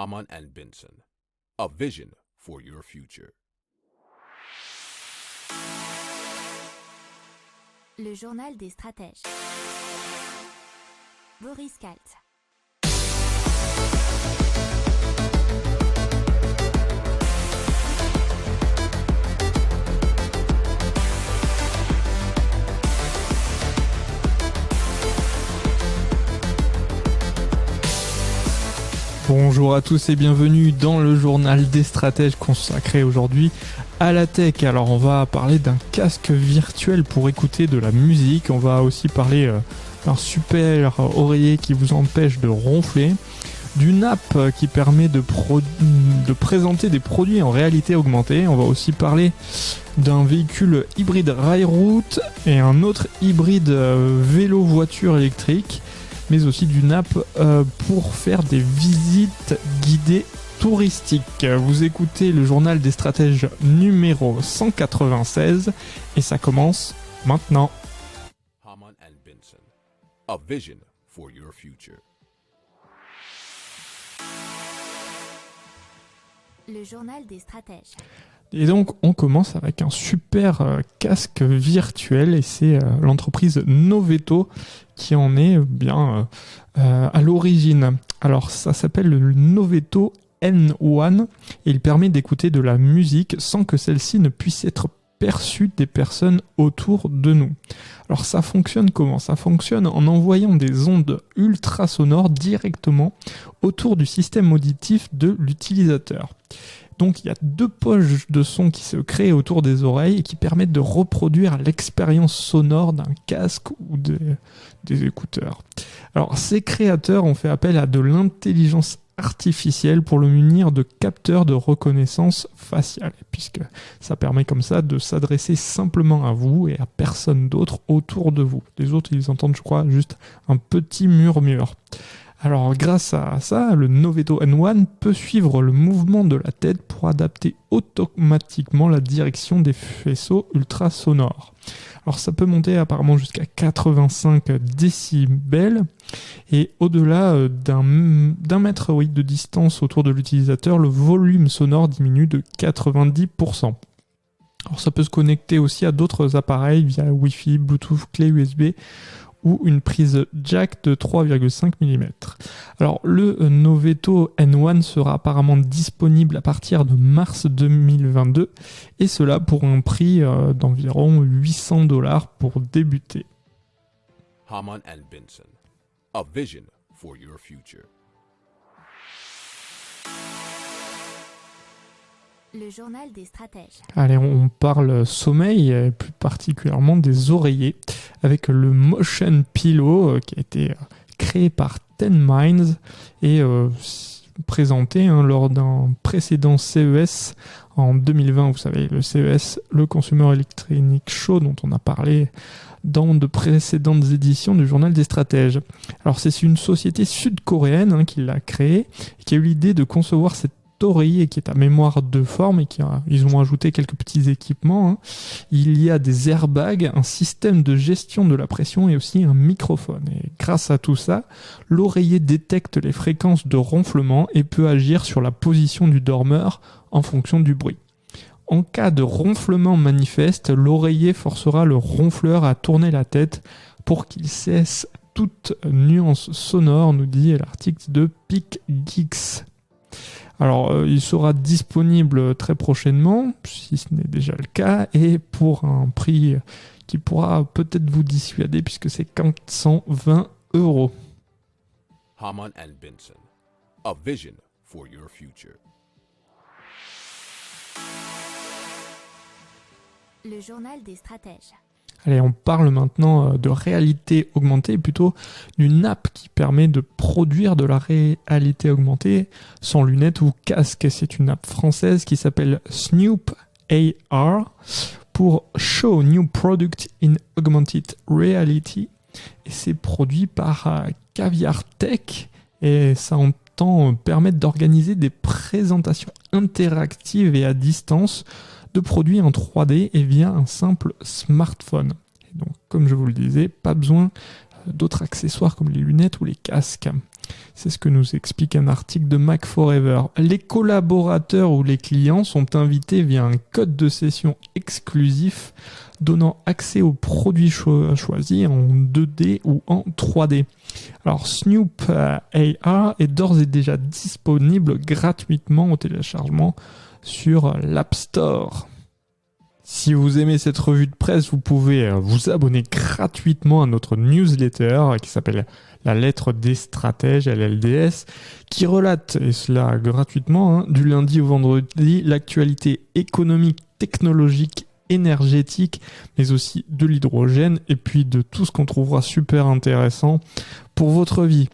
Hamann and Benson, a vision for your future. Le journal des stratèges. Boris Kalt. Bonjour à tous et bienvenue dans le journal des stratèges consacré aujourd'hui à la tech. Alors on va parler d'un casque virtuel pour écouter de la musique, on va aussi parler d'un super oreiller qui vous empêche de ronfler, d'une app qui permet de présenter des produits en réalité augmentée, on va aussi parler d'un véhicule hybride rail-route et un autre hybride vélo-voiture électrique, mais aussi d'une app pour faire des visites guidées touristiques. Vous écoutez le journal des stratèges numéro 196 et ça commence maintenant. Hamann and Benson, a vision for your future. Le journal des stratèges. Et donc on commence avec un super casque virtuel et c'est l'entreprise Noveto qui en est bien à l'origine. Alors ça s'appelle le Noveto N1 et il permet d'écouter de la musique sans que celle-ci ne puisse être perçue des personnes autour de nous. Alors ça fonctionne comment ? Ça fonctionne en envoyant des ondes ultrasonores directement autour du système auditif de l'utilisateur. Donc il y a deux poches de son qui se créent autour des oreilles et qui permettent de reproduire l'expérience sonore d'un casque ou des écouteurs. Alors ces créateurs ont fait appel à de l'intelligence artificielle pour le munir de capteurs de reconnaissance faciale, puisque ça permet comme ça de s'adresser simplement à vous et à personne d'autre autour de vous. Les autres, ils entendent, je crois, juste un petit murmure. Alors grâce à ça, le Noveto N1 peut suivre le mouvement de la tête pour adapter automatiquement la direction des faisceaux ultrasonores. Alors ça peut monter apparemment jusqu'à 85 décibels et au-delà d'un mètre de distance autour de l'utilisateur, le volume sonore diminue de 90%. Alors ça peut se connecter aussi à d'autres appareils via Wi-Fi, Bluetooth, clé USB ou une prise jack de 3,5 mm. Alors le Noveto N1 sera apparemment disponible à partir de mars 2022 et cela pour un prix d'environ $800 pour débuter. Hamann and Benson, a vision for your future. Le journal des stratèges. Allez, on parle sommeil, et plus particulièrement des oreillers, avec le Motion Pillow qui a été créé par 10 Minds et présenté lors d'un précédent CES en 2020. Vous savez, le CES, le Consumer Electronics Show, dont on a parlé dans de précédentes éditions du journal des stratèges. Alors c'est une société sud-coréenne qui l'a créé, qui a eu l'idée de concevoir cette oreiller qui est à mémoire de forme et ils ont ajouté quelques petits équipements. Il y a des airbags, un système de gestion de la pression et aussi un microphone. Et grâce à tout ça, l'oreiller détecte les fréquences de ronflement et peut agir sur la position du dormeur en fonction du bruit. En cas de ronflement manifeste, l'oreiller forcera le ronfleur à tourner la tête pour qu'il cesse toute nuance sonore, nous dit l'article de Peak Geeks. Alors, il sera disponible très prochainement, si ce n'est déjà le cas, et pour un prix qui pourra peut-être vous dissuader, puisque c'est 420 €. Hamann and Benson, a vision for your future. Le journal des stratèges. Allez, on parle maintenant de réalité augmentée, plutôt d'une app qui permet de produire de la réalité augmentée sans lunettes ou casque. C'est une app française qui s'appelle Snoop AR pour Show New Product in Augmented Reality. Et c'est produit par Caviar Tech et ça entend permettre d'organiser des présentations interactives et à distance de produits en 3D et via un simple smartphone. Et donc, comme je vous le disais, pas besoin d'autres accessoires comme les lunettes ou les casques. C'est ce que nous explique un article de Mac Forever. Les collaborateurs ou les clients sont invités via un code de session exclusif donnant accès aux produits choisis en 2D ou en 3D. Alors Snoop AR est d'ores et déjà disponible gratuitement au téléchargement sur l'App Store. Si vous aimez cette revue de presse, vous pouvez vous abonner gratuitement à notre newsletter qui s'appelle La lettre des stratèges, LLDS, qui relate, et cela gratuitement, du lundi au vendredi, l'actualité économique, technologique, énergétique, mais aussi de l'hydrogène, et puis de tout ce qu'on trouvera super intéressant pour votre vie.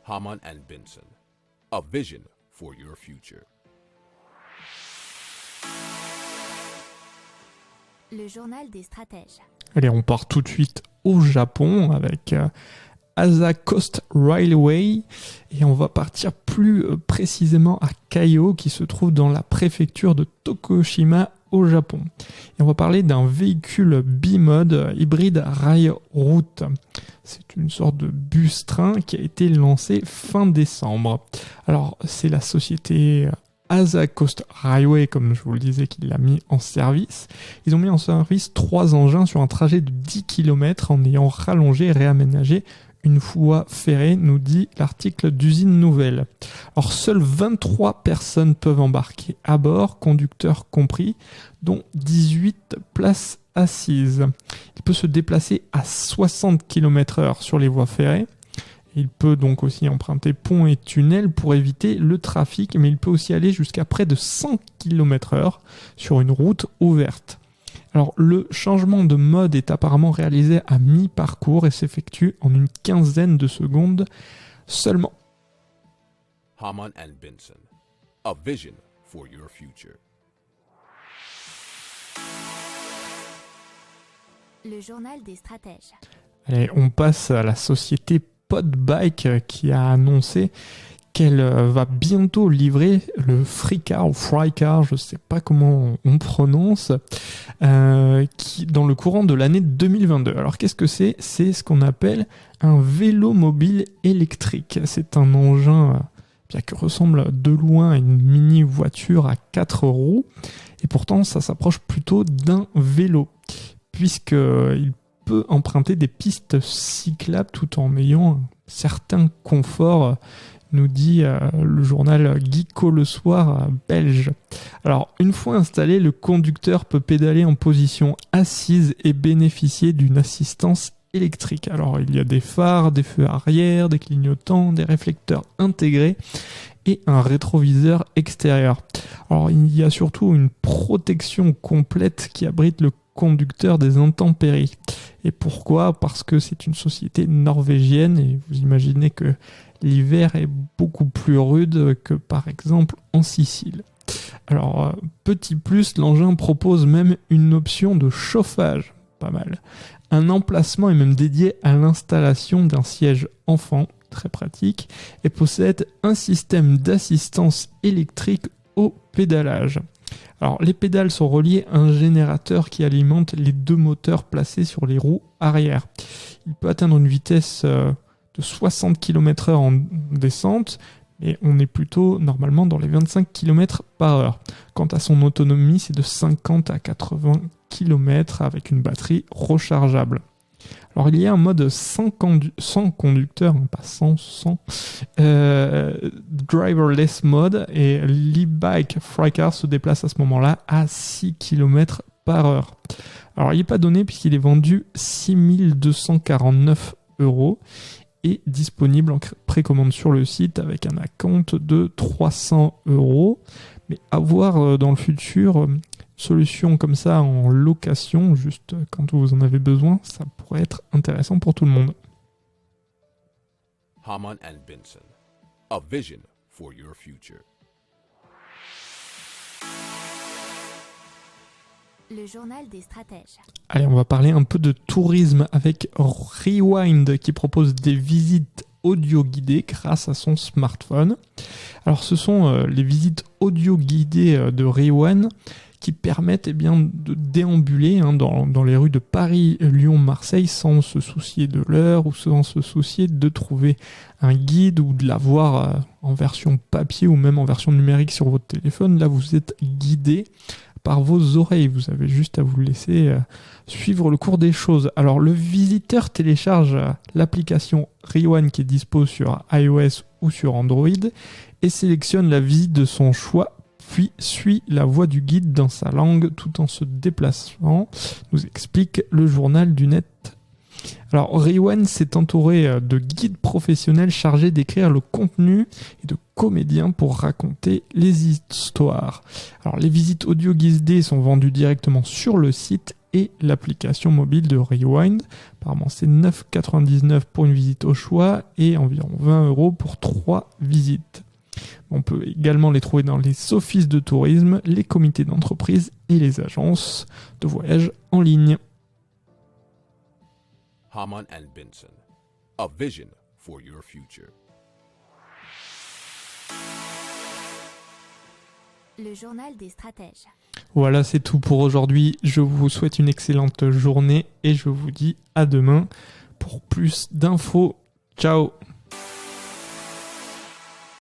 Hamann and Benson, a vision for your future. Le journal des stratèges. Allez, on part tout de suite au Japon avec Asa Coast Railway et on va partir plus précisément à Kaiō qui se trouve dans la préfecture de Tokushima au Japon. Et on va parler d'un véhicule bimode hybride rail-route. C'est une sorte de bus-train qui a été lancé fin décembre. Alors, c'est la société Asa Coast Railway, comme je vous le disais, qui l'a mis en service. Ils ont mis en service 3 engins sur un trajet de 10 km en ayant rallongé et réaménagé une voie ferrée, nous dit l'article d'Usine Nouvelle. Alors, seules 23 personnes peuvent embarquer à bord, conducteurs compris, dont 18 places assises. Il peut se déplacer à 60 km/h sur les voies ferrées. Il peut donc aussi emprunter ponts et tunnels pour éviter le trafic, mais il peut aussi aller jusqu'à près de 100 km/h sur une route ouverte. Alors, le changement de mode est apparemment réalisé à mi-parcours et s'effectue en une quinzaine de secondes seulement. Hamann and Benson, a vision for your future. Le journal des stratèges. Allez, on passe à la société Podbike qui a annoncé qu'elle va bientôt livrer le Frycar ou Frycar, je ne sais pas comment on prononce, qui dans le courant de l'année 2022. Alors qu'est-ce que c'est ? C'est ce qu'on appelle un vélo mobile électrique. C'est un engin qui ressemble de loin à une mini-voiture à 4 roues, et pourtant ça s'approche plutôt d'un vélo, puisqu'il peut emprunter des pistes cyclables tout en ayant un certain confort, nous dit le journal Geeko le soir belge. Alors, une fois installé, le conducteur peut pédaler en position assise et bénéficier d'une assistance électrique. Alors, il y a des phares, des feux arrière, des clignotants, des réflecteurs intégrés et un rétroviseur extérieur. Alors, il y a surtout une protection complète qui abrite le conducteur des intempéries. Et pourquoi ? Parce que c'est une société norvégienne et vous imaginez que l'hiver est beaucoup plus rude que par exemple en Sicile. Alors, petit plus, l'engin propose même une option de chauffage, pas mal. Un emplacement est même dédié à l'installation d'un siège enfant, très pratique, et possède un système d'assistance électrique au pédalage. Alors, les pédales sont reliées à un générateur qui alimente les 2 moteurs placés sur les roues arrière. Il peut atteindre une vitesse de 60 km/h en descente, mais on est plutôt normalement dans les 25 km/h. Quant à son autonomie, c'est de 50 à 80 km avec une batterie rechargeable. Alors, il y a un mode sans conducteur, pas sans, driverless mode, et l'e-bike Frycar se déplace à ce moment-là à 6 km/h. Alors, il n'est pas donné puisqu'il est vendu 6 249 € et disponible en précommande sur le site avec un acompte de 300 €. Mais à voir dans le futur, solution comme ça en location, juste quand vous en avez besoin, ça pourrait être intéressant pour tout le monde. Hamann and Benson, a vision for your future. Le journal des stratèges. Allez, on va parler un peu de tourisme avec Rewind qui propose des visites audio guidées grâce à son smartphone. Alors, ce sont les visites audio guidées de Rewind qui permettent de déambuler dans les rues de Paris, Lyon, Marseille sans se soucier de l'heure ou sans se soucier de trouver un guide ou de l'avoir en version papier ou même en version numérique sur votre téléphone. Là, vous êtes guidé par vos oreilles. Vous avez juste à vous laisser suivre le cours des choses. Alors, le visiteur télécharge l'application Rewind qui est dispo sur iOS ou sur Android et sélectionne la visite de son choix, puis suit la voix du guide dans sa langue tout en se déplaçant, nous explique le journal du net. Alors, Rewind s'est entouré de guides professionnels chargés d'écrire le contenu et de comédiens pour raconter les histoires. Alors, les visites audio guidées sont vendues directement sur le site et l'application mobile de Rewind. Apparemment, c'est 9,99 pour une visite au choix et environ 20 € pour 3 visites. On peut également les trouver dans les offices de tourisme, les comités d'entreprise et les agences de voyage en ligne. Hamann and Benson, a vision for your future. Le journal des stratèges. Voilà, c'est tout pour aujourd'hui. Je vous souhaite une excellente journée et je vous dis à demain pour plus d'infos. Ciao!